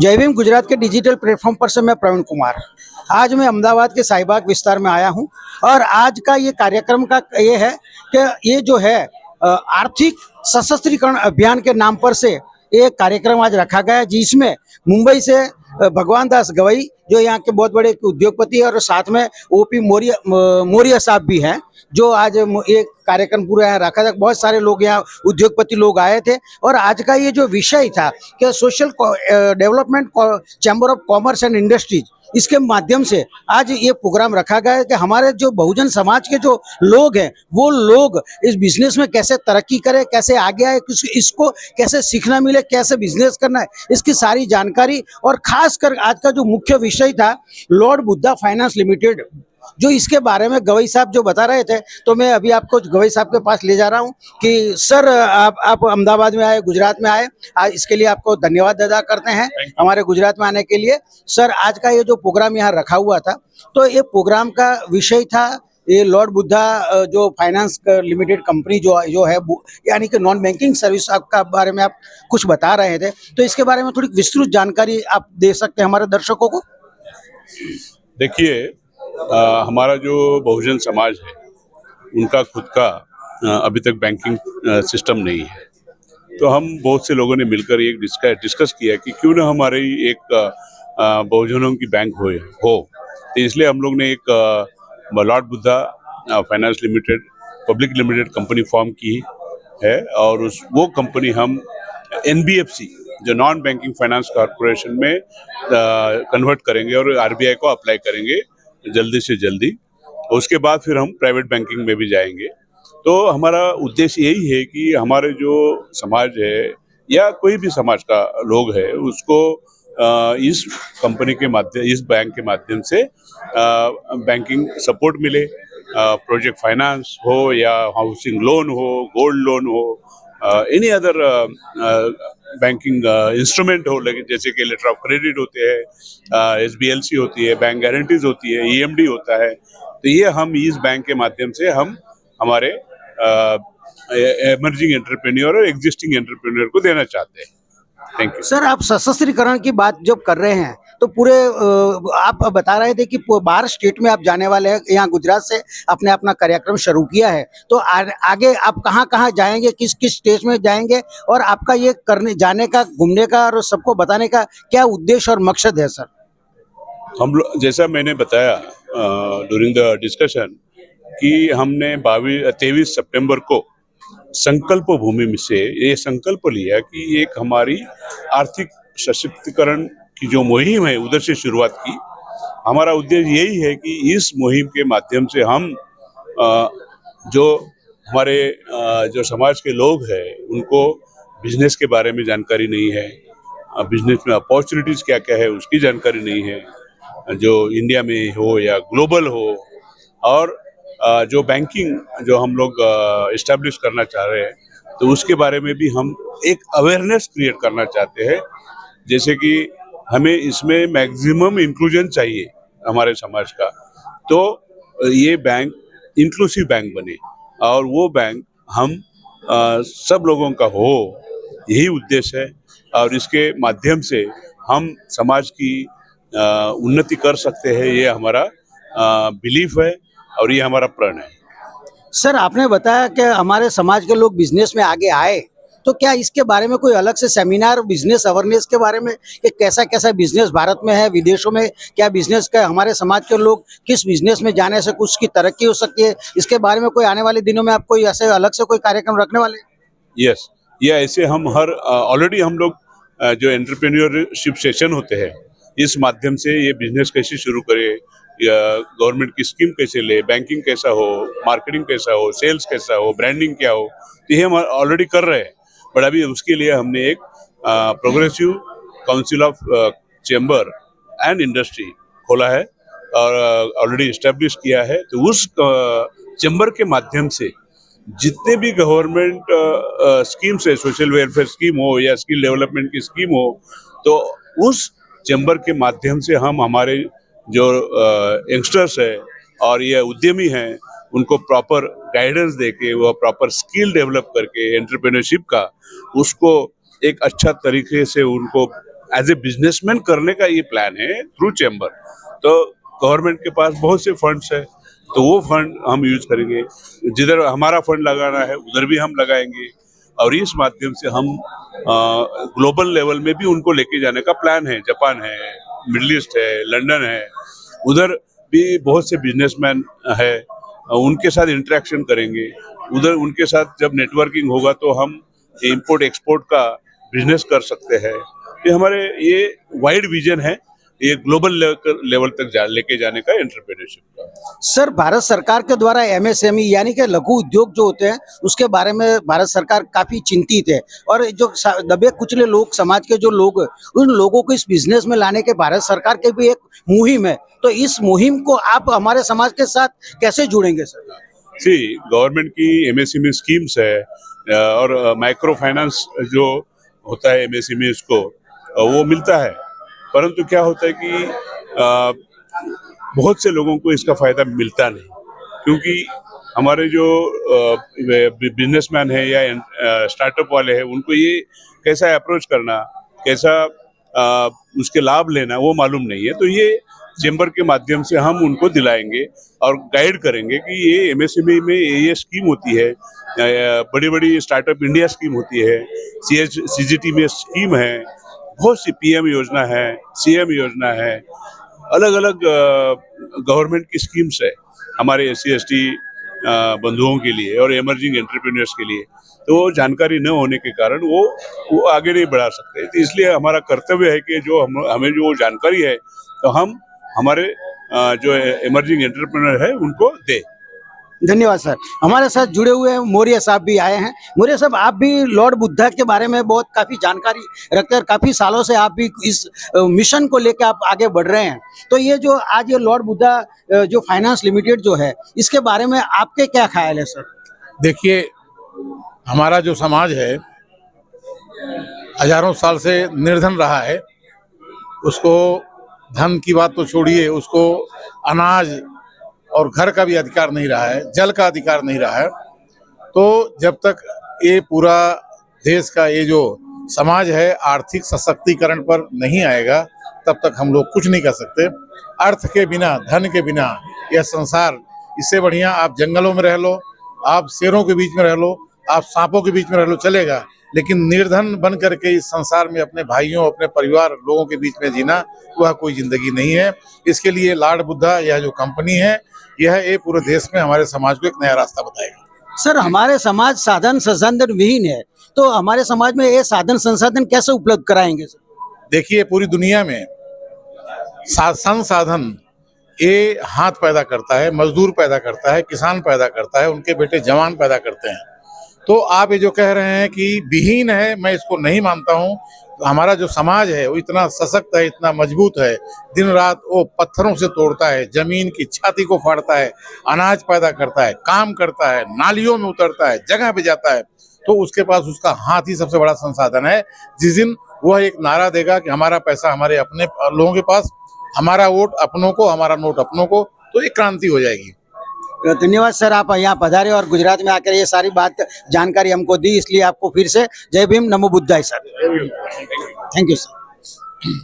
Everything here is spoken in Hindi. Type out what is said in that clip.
जय भीम गुजरात के डिजिटल प्लेटफॉर्म पर से मैं प्रवीण कुमार। आज मैं अहमदाबाद के शाहीबाग विस्तार में आया हूं और आज का ये कार्यक्रम का ये है कि ये जो है आर्थिक सशस्त्रीकरण अभियान के नाम पर से एक कार्यक्रम आज रखा गया है, जिसमें मुंबई से भगवान दास गवई जो यहाँ के बहुत बड़े उद्योगपति है और साथ में ओपी मौर्य साहब भी हैं, जो आज ये कार्यक्रम पूरा यहाँ रखा था। बहुत सारे लोग यहाँ उद्योगपति लोग आए थे और आज का ये जो विषय था कि social development chamber of commerce and industries, इसके माध्यम से आज ये प्रोग्राम रखा गया है कि हमारे जो बहुजन समाज के जो लोग हैं वो लोग इस बिजनेस में कैसे तरक्की करें, कैसे आगे आए, इसको कैसे सीखना मिले, कैसे बिजनेस करना है, इसकी सारी जानकारी। और खासकर आज का जो मुख्य विषय था लॉर्ड बुद्धा फाइनेंस लिमिटेड, जो इसके बारे में गवई साहब जो बता रहे थे, तो मैं अभी आपको गवई साहब के पास ले जा रहा हूं कि सर आप अहमदाबाद में आए, गुजरात में आए, आज इसके लिए आपको धन्यवाद अदा करते हैं हमारे गुजरात में आने के लिए। सर, आज का ये जो प्रोग्राम यहाँ रखा हुआ था, तो ये प्रोग्राम का विषय था ये लॉर्ड बुद्धा जो फाइनेंस लिमिटेड कंपनी जो है, यानी कि नॉन बैंकिंग सर्विस का बारे में आप कुछ बता रहे थे, तो इसके बारे में थोड़ी विस्तृत जानकारी आप दे सकते हैं हमारे दर्शकों को। देखिए, हमारा जो बहुजन समाज है उनका खुद का अभी तक बैंकिंग सिस्टम नहीं है, तो हम बहुत से लोगों ने मिलकर एक डिस्कस किया कि क्यों ना हमारी एक बहुजनों की बैंक हो। तो इसलिए हम लोग ने एक Lord Buddha finance limited public limited company form की है और वो कंपनी हम NBFC जो नॉन बैंकिंग फाइनेंस कॉर्पोरेशन में कन्वर्ट करेंगे और RBI को अप्लाई करेंगे जल्दी से जल्दी। उसके बाद फिर हम प्राइवेट बैंकिंग में भी जाएंगे। तो हमारा उद्देश्य यही है कि हमारे जो समाज है या कोई भी समाज का लोग है उसको इस कंपनी के माध्यम, इस बैंक के माध्यम से बैंकिंग सपोर्ट मिले, प्रोजेक्ट फाइनेंस हो या हाउसिंग लोन हो, गोल्ड लोन हो, एनी अदर बैंकिंग इंस्ट्रूमेंट हो, लेकिन जैसे कि लेटर ऑफ क्रेडिट होते हैं, SBLC होती है, बैंक गारंटीज होती है, EMD होता है। तो ये हम इस बैंक के माध्यम से हम हमारे एमर्जिंग एंटरप्रेन्योर और एग्जिस्टिंग एंटरप्रेन्योर को देना चाहते हैं। थैंक यू सर, आप सशस्त्रीकरण की बात जब कर रहे हैं तो पूरे आप बता रहे थे कि बाहर स्टेट में आप जाने वाले हैं, यहाँ गुजरात से आपने अपना कार्यक्रम शुरू किया है, तो आगे आप कहाँ कहाँ जाएंगे, किस किस स्टेट में जाएंगे और आपका ये जाने का, घूमने का और सबको बताने का क्या उद्देश्य और मकसद है सर? हम लोग, जैसा मैंने बताया ड्यूरिंग द डिस्कशन, कि हमने 23 सितंबर को संकल्प भूमि से ये संकल्प लिया कि एक हमारी आर्थिक सशक्तिकरण की जो मुहिम है उधर से शुरुआत की। हमारा उद्देश्य यही है कि इस मुहिम के माध्यम से हम जो हमारे जो समाज के लोग हैं उनको बिजनेस के बारे में जानकारी नहीं है, बिजनेस में अपॉर्चुनिटीज क्या क्या है उसकी जानकारी नहीं है, जो इंडिया में हो या ग्लोबल हो, और जो बैंकिंग जो हम लोग इस्टेब्लिश करना चाह रहे हैं तो उसके बारे में भी हम एक अवेयरनेस क्रिएट करना चाहते हैं। जैसे कि हमें इसमें मैक्सिमम इंक्लूजन चाहिए हमारे समाज का, तो ये बैंक इंक्लूसिव बैंक बने और वो बैंक हम सब लोगों का हो, यही उद्देश्य है। और इसके माध्यम से हम समाज की उन्नति कर सकते हैं, ये हमारा बिलीफ है और ये हमारा प्रण है। सर, आपने बताया कि हमारे समाज के लोग बिजनेस में आगे आए, तो क्या इसके बारे में कोई अलग से सेमिनार, बिजनेस अवेयरनेस के बारे में कि कैसा कैसा बिजनेस भारत में है, विदेशों में क्या बिजनेस का, हमारे समाज के लोग किस बिजनेस में जाने से कुछ की तरक्की हो सकती है, इसके बारे में कोई आने वाले दिनों में आप कोई ऐसे अलग से कोई कार्यक्रम रखने वाले? यस, ये ऐसे हम ऑलरेडी हम लोग जो एंटरप्रेन्योरशिप सेशन होते हैं इस माध्यम से ये बिजनेस कैसे शुरू करें, या गवर्नमेंट की स्कीम कैसे ले, बैंकिंग कैसा हो, मार्केटिंग कैसा हो, सेल्स कैसा हो, ब्रांडिंग क्या हो, तो ये हम ऑलरेडी कर रहे हैं। बट अभी उसके लिए हमने एक progressive council of chamber and industry खोला है और ऑलरेडी इस्टेब्लिश किया है। तो उस चैम्बर के माध्यम से जितने भी गवर्नमेंट स्कीम्स है, सोशल वेलफेयर स्कीम हो या स्किल डेवलपमेंट की स्कीम हो, तो उस चैम्बर के माध्यम से हम हमारे जो यंगस्टर्स है और ये उद्यमी हैं उनको प्रॉपर गाइडेंस देके, वो प्रॉपर स्किल डेवलप करके एंटरप्रेन्योरशिप का उसको एक अच्छा तरीके से उनको एज ए बिजनेसमैन करने का ये प्लान है थ्रू चैम्बर। तो गवर्नमेंट के पास बहुत से फंड्स है, तो वो फंड हम यूज करेंगे, जिधर हमारा फंड लगाना है उधर भी हम लगाएंगे, और इस माध्यम से हम ग्लोबल लेवल में भी उनको लेके जाने का प्लान है। जापान है, मिडिल ईस्ट है, लंदन है, उधर भी बहुत से बिजनेसमैन है, उनके साथ इंटरेक्शन करेंगे। उधर उनके साथ जब नेटवर्किंग होगा तो हम इंपोर्ट एक्सपोर्ट का बिजनेस कर सकते हैं। ये हमारे ये वाइड विजन है, ये ग्लोबल लेवल तक लेके जाने का एंटरप्रेन्योरशिप का। सर, भारत सरकार के द्वारा एमएसएमई यानी कि लघु उद्योग जो होते हैं उसके बारे में भारत सरकार काफी चिंतित है, और जो दबे कुचले लोग, समाज के जो लोग, उन लोगों को इस बिजनेस में लाने के भारत सरकार की भी एक मुहिम है। तो इस मुहिम को आप हमारे समाज के साथ कैसे जुड़ेंगे सर? गवर्नमेंट की एमएसएमई स्कीम्स है, और माइक्रो फाइनेंस जो होता है एमएसएमई को वो मिलता है, परंतु क्या होता है कि बहुत से लोगों को इसका फायदा मिलता नहीं, क्योंकि हमारे जो बिजनेसमैन है या स्टार्टअप वाले हैं, उनको ये कैसा अप्रोच करना, कैसा उसके लाभ लेना वो मालूम नहीं है। तो ये चैम्बर के माध्यम से हम उनको दिलाएंगे और गाइड करेंगे कि ये एमएसएमई में ये स्कीम होती है, बड़ी बड़ी स्टार्टअप इंडिया स्कीम होती है, सीजीटी में स्कीम है, बहुत सी पीएम योजना है, सीएम योजना है, अलग अलग गवर्नमेंट की स्कीम्स है हमारे एससी एसटी बंधुओं के लिए और इमर्जिंग एंटरप्रेन्योर्स के लिए। तो जानकारी न होने के कारण वो आगे नहीं बढ़ा सकते। तो इसलिए हमारा कर्तव्य है कि जो हमें जो जानकारी है तो हम हमारे जो इमर्जिंग एंटरप्रेन्योर है उनको दें। धन्यवाद सर। हमारे साथ जुड़े हुए मौर्य साहब भी आए हैं। मौर्य साहब, आप भी लॉर्ड बुद्धा के बारे में बहुत काफ़ी जानकारी रखते हैं, काफ़ी सालों से आप भी इस मिशन को लेकर आप आगे बढ़ रहे हैं। तो ये जो आज ये लॉर्ड बुद्धा जो फाइनेंस लिमिटेड जो है, इसके बारे में आपके क्या ख्याल है सर? देखिए, हमारा जो समाज है हजारों साल से निर्धन रहा है। उसको धन की बात तो छोड़िए, उसको अनाज और घर का भी अधिकार नहीं रहा है, जल का अधिकार नहीं रहा है। तो जब तक ये पूरा देश का ये जो समाज है आर्थिक सशक्तिकरण पर नहीं आएगा, तब तक हम लोग कुछ नहीं कर सकते। अर्थ के बिना, धन के बिना यह संसार, इससे बढ़िया आप जंगलों में रह लो, आप शेरों के बीच में रह लो, आप सांपों के बीच में रह लो, चलेगा। लेकिन निर्धन बन करके इस संसार में अपने भाइयों, अपने परिवार लोगों के बीच में जीना, वह कोई जिंदगी नहीं है। इसके लिए लॉर्ड बुद्धा यह जो कंपनी है, यह पूरे देश में हमारे समाज को एक नया रास्ता बताएगा। सर, हमारे समाज साधन संसाधन विहीन है, तो हमारे समाज में ये साधन संसाधन कैसे उपलब्ध कराएंगे सर? देखिए, पूरी दुनिया में संसाधन ये हाथ पैदा करता है, मजदूर पैदा करता है, किसान पैदा करता है, उनके बेटे जवान पैदा करते हैं। तो आप ये जो कह रहे हैं कि विहीन है, मैं इसको नहीं मानता हूँ। तो हमारा जो समाज है वो इतना सशक्त है, इतना मजबूत है, दिन रात वो पत्थरों से तोड़ता है, जमीन की छाती को फाड़ता है, अनाज पैदा करता है, काम करता है, नालियों में उतरता है, जगह पे जाता है। तो उसके पास उसका हाथ ही सबसे बड़ा संसाधन है। जिस दिन वह एक नारा देगा कि हमारा पैसा हमारे अपने लोगों के पास, हमारा वोट अपनों को, हमारा नोट अपनों को, तो एक क्रांति हो जाएगी। धन्यवाद सर, आप यहाँ पधारे और गुजरात में आकर ये सारी बात जानकारी हमको दी, इसलिए आपको फिर से जय भीम, नमो बुद्धाय सर। Thank you sir.